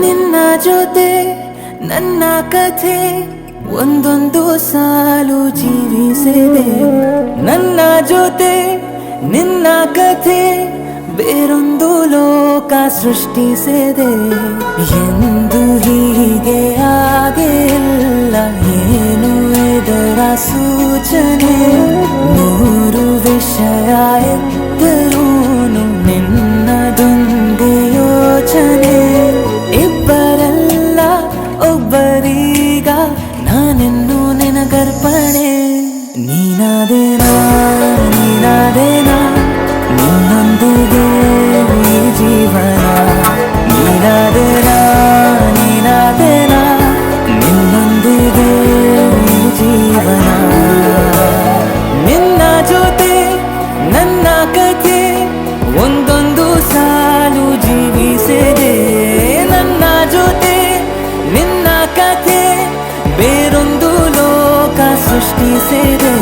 ನಿನ್ನ ಜೊತೆ ನನ್ನ ಕಥೆ ಒಂದೊಂದು ಸಾಲು ಜೀವಿಸಿದೆ. ನನ್ನ ಜೊತೆ ನಿನ್ನ ಕಥೆ ಬೇರೊಂದು ಲೋಕ ಸೃಷ್ಟಿಸಿದೆ. ಎಂದು ಹೀಗೆ ಆಗಿಲ್ಲ, ಏನು ಇದರ ಸೂಚನೆ? ನೂರು ವಿಷಯ ಎತ್ತರೂನು ನಿನ್ನದೊಂದೇ ಯೋಚನೆ. ಇಬ್ಬರಲ್ಲ ಒಬ್ಬರೀಗ ನಾನೆನ್ನು ನಿನಗರ್ಪಣೆ. ನೀನಾದೇನಾ ನೀನಾದೇನಾ ನಿನ್ನೊಂದಿಗೆ ಈ ಜೀವನ. ನೀನಾದೇನಾ ನೀನಾದೇನಾ ನಿನ್ನೊಂದಿಗೆ ಈ ಜೀವನ. ನಿನ್ನ ಜೊತೆ ನನ್ನ ಕಥೆ ಒಂದೊಂದು ಸಾಲು ಜೀವಿಸಿದೆ. ನನ್ನ ಜೊತೆ ನಿನ್ನ ಕಥೆ ಬೇರೊಂದು ಲೋಕ ಸೃಷ್ಟಿಸಿದೆ.